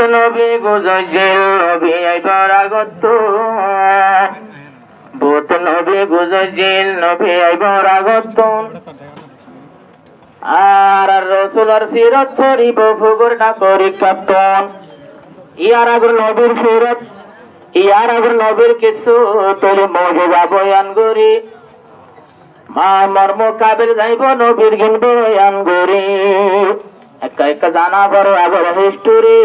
নবী গুজজিল নবী আইবার আগত ভূত নবী গুজজিল নবী আইবার আগত আর রসুলার সিরত ধরিব ফুগুর না করি কাপ্তন ইয়ার আগর নবীর সিরত ইয়ার আগর নবীর কিছু তোর মজা বয়ান করি মা মর্ম কাবির যাইব নবীর গিন বয়ান করি একা একা জানা বড় আগর হিস্টোরি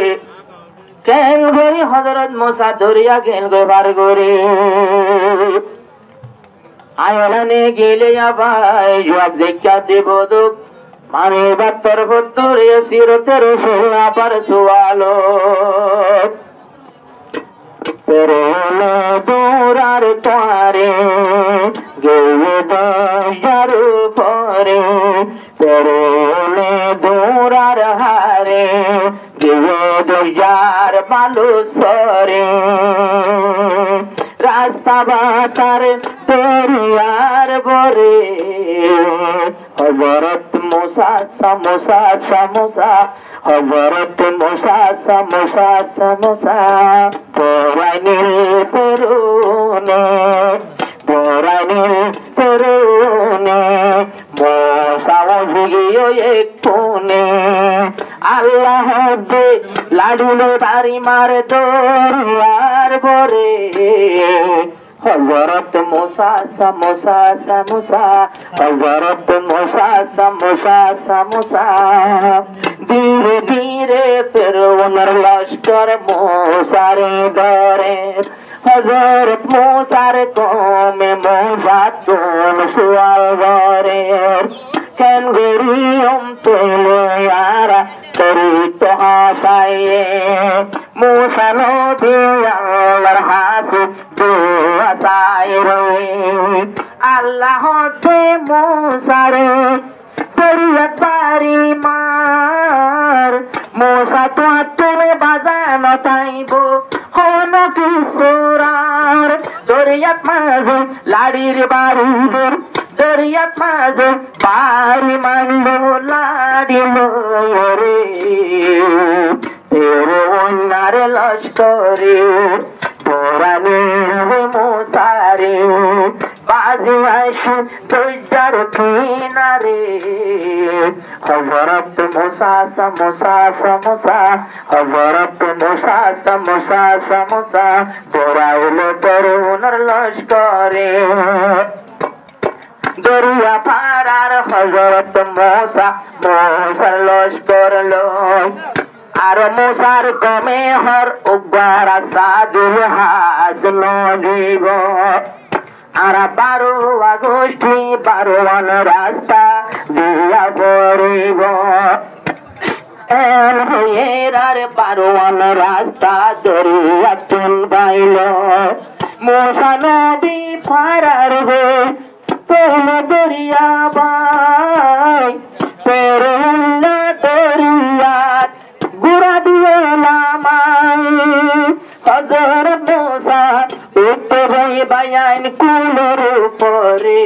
কেন গরি হযরত মুসা দরিয়া গেল গোবার গরি আয়লানে গেলে আবাই জবাব জিজ্ঞা দেব দুঃখ মানে বাত্তর ভুত্তরে সিরতের সোনা পার সুয়ালো পেরোলে দূরার তোয়ারে গেয়ে দশার পরে পেরোলে দূরার হারে গেয়ে দশার বালু সরে রাস্তা বাতার দরিয়ার বরে হযরত মুসা সমোসা সমোসা হযরত মুসা সমোসা সমোসা পরাইনিল পেরুনে মুসা গিয়ে এক কোণে আল্লাহ দে লাডুলে বাড়ি মারে দরিয়ার বরে হযরত মুসা সমোসা সমোসা হযরত মুসা সমোসা সমোসা ধীরে ধীরে ফেরৌনের লস্কর মুসারে ধরে হযরত মুসার কমে মুসা তুম সুয়াল ধরে কেন গরিয়ম তুলে আরা করি তো হাসাইয়ে মুসা নবী আল্লাহর হাসু আল্লাহ মুসারে শরীয়ত বাড়ি মার মুসা তো তুমি বাজানো তাইব হন কিশোরার দরিয়াত মাঝে লাড়ির বাড়ি দরিয়াত মাঝে বাড়ি মানব লাড়ি রে তেরো অন্যার লস্করে তোরানি মুসারে বাজি আইসু দইজার কিনারে হযরত মুসা সমোসা সমোসা হযরত মুসা সমোসা সমোসা তোরাইলো তরুণর লস্করে দরিয়া পারার হযরত মুসা মুসার লস্কর লয় আর মুসার কমে হর উগ্র সাদুল হাসন জীব আর 12 আগস্ট 12 রাস্তা দিয়া পড়িব এর আর 12 রাস্তা দরিয়া তুল বাইল মুসা নবী পারার হে তোল দরিয়া বাই পেরুল্লা দরিয়া গুড়া দিয়ে নামাই হযরত মুসা উত্তরে বায়ান কুলের উপরে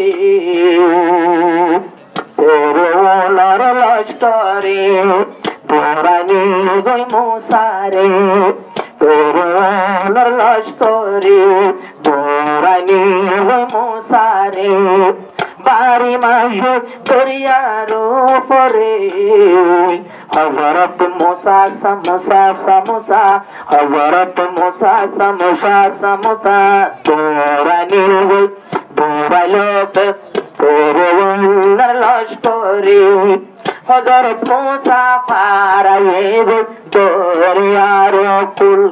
পেরুলার লস্করে তোরানি গই মুসারে পেরুলার লস্করে তোরানি গই মুসারে বাড়ি মাঝে দরিয়ার উপরে হযরত মুসা সমোসা সমোসা হযরত মুসা সমোসা সমোসা তোরানি ডুবাইলো পেরুলার লস্করে হযরত মুসা পারাইব দরিয়ার কুল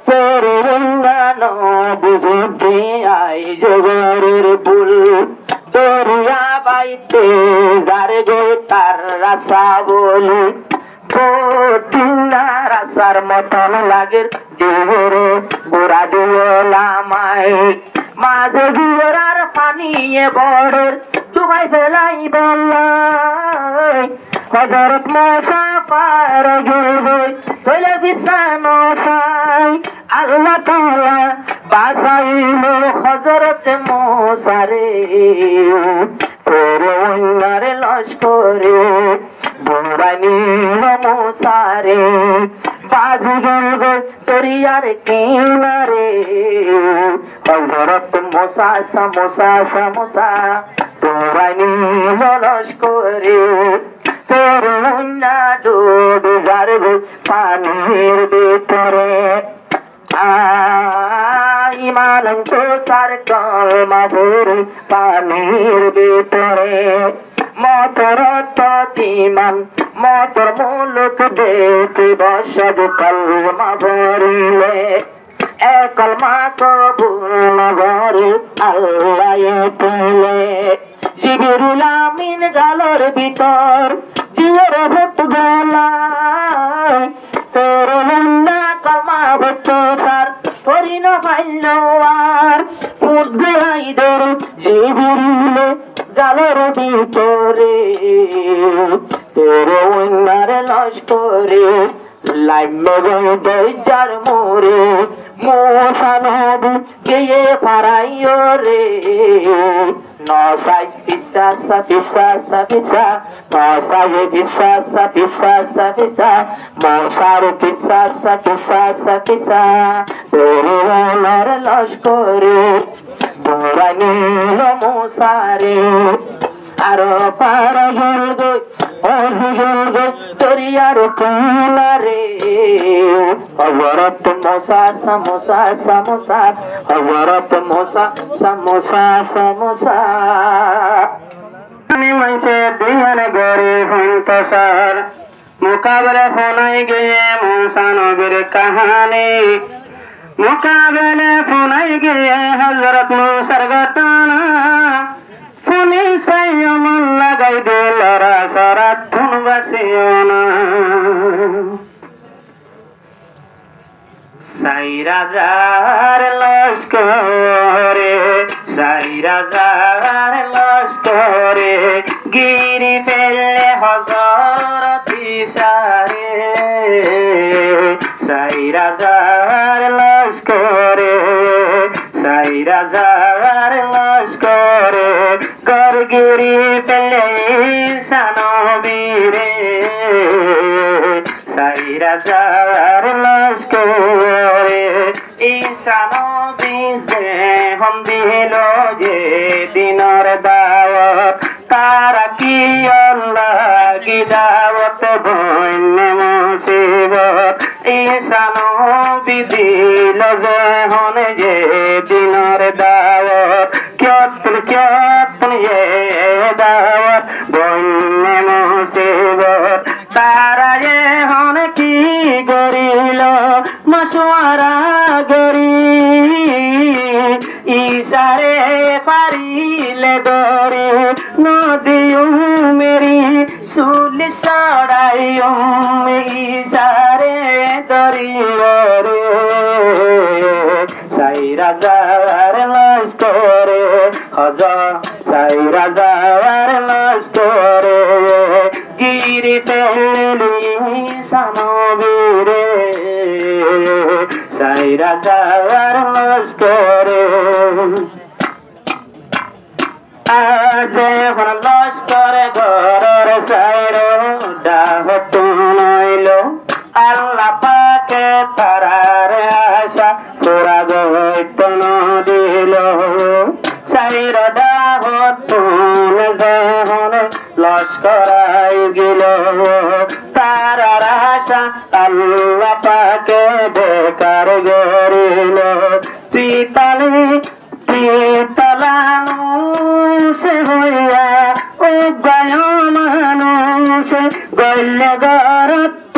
পেরুলা নবী বুঝে আই জগরের পুল দরিয়া বাইতে যারে গো তার রাসা বলি রাসার মতন লাগে দেহরে গোড়া দিলামাই মাঝে জুয়ার পানিয়ে বড়ের ডুবাই ফেলাই বললাই হযরত মুসা পার গই চলে বিছানো সাই আল্লাহ তাআলা বাসাইলো হযরত মুসারে লস্করে বুড়ানি মুসারে বাজি গেল গো তরিয়ার কিনারে হজরত মোসা সমোসা সমোসা তোরা নিল লস্করে তোর মুন্না ডুবে যার গো পানির ভিতরে ইমান তো সার কলমা ভরে পানির ভিতরে মতর তিমান মতর মুলুক দেখে বসদ কলমা ভরিলে এ কলমা কবুল নগরে আল্লাহ পেলে জিবরিল আমিন গালর ভিতর দিয়ের ভুট গলায় তোর মুন্না কলমা ভুট সার হরিণ পাইল আর ফুট বেড়াই ধরে জিবরিল গালর ভিতরে তোর মুন্নার লস্করে লাইমে দইজার মোরে মোসা নবী গিয়ে ফারাইও রে নসাই পিসাসা পিসাসা পিসা নসাই পিসাসা পিসাসা পিসা মশার পিসাসা পিসাসা পিসা তোরে ওনার লস্করে তোরা নীল মোসারে আরো পারা জল গই তরিয়ার কুলারে হজরত মোসা সমোসা সমোসা হজরত মোসা সমোসা সমোসা আমি মঞ্চে দিয়ান গরে হন্তসার মুকাবলে ফোনাই গিয়ে মোসা নবীর কাহানি মুকাবলে ফোনাই গিয়ে হজরত মোসার ঘটনা ফোনে সাইয়মন লাগাই দিল রাসারাত ধুন বাসিও না সাইরাজার লস্করে সাইরাজার লস্করে গিরি ফেললে হজরত ইসারে সাইরাজার লস্করে সাইরাজার লস্করে গরগিরি ফেলে সানবীরে সাইরাজার লস্করে ঈসা নবী যে হম দিল যে দিনর দাওয়াত তারা কি আল্লাহ কি দাওয়াত বন্য মুসিবত ঈসা নবী দিল যে হন যে দিনর দাওয়াত ক্যতন ये দাওয়াত বন্য মুসিবত তারা যে হন কি গরিল মশওয়ারা গরি ইশারে পারিলে দরে নদিও মেরি সুল সড়াইও ইশারে দরিরে সাইরাজার লস্করে হজর সাইরাজার লস্করে গিরি পেলি সানবীরে সাইরাজার লস্করে আজ এখন লস্করে ঘরের সাইর ডাহত নইল আল্লাহ পাকে তারার আশা পুরা গইতন দিল সাইর ডাহত যখন লস্করাই গেল তারার আশা আল্লাহ পাকে বেকার গরিল পিতালানু সে হইয়া ও গায় মানুষ গল্লে গরত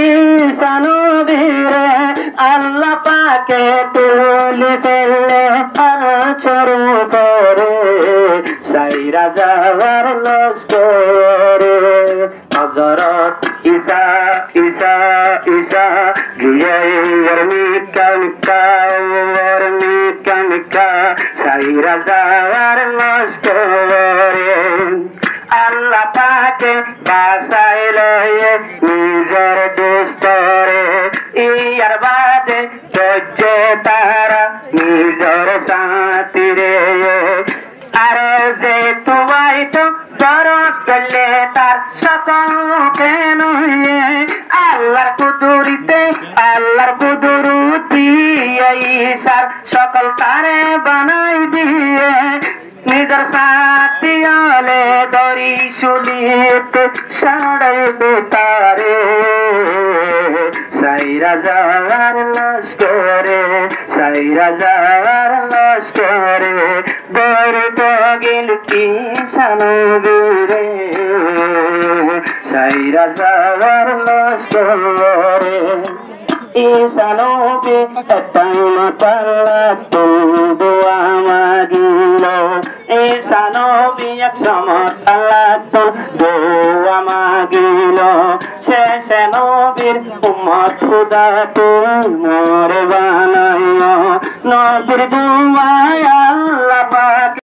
ঈসা নবীরে আল্লাহ পাকে তুলে ফেললে আর চরু করে সাইরাজার লস্করে হজরত ঈসা ঈসা ঈসা গিয়ে মিকা সাইরাজার লস্করে আল্লাহ পাকে বাসাইলে নিজের দোস্তরে ইয়ার বাদে চলছে তারা নিজের সাথীরে আরে যে তুই তো দর করলে তার সকল কেন আল্লাহর কুদরতে আল্লাহর কুদরতি ঈসার সকল তারে বানাই দিয়ে নিজের সাথী আলে দরি শুলিতে সাড়াইবে তারে সাইরা যাওয়ার লস্করে সাইরা যাওয়ার লস্করে দৌড়তে গেল কি সানবীরে সাইরা যাওয়ার লস্করে ঈসা নবী টাইম পাল্লা দোয়া মাগিল ঈসা নবী এক সময় আল্লাহ দোয়া মাগিল শেষে নবীর উম্মত খোদা তোমার বানাইও নবীর দুমায়া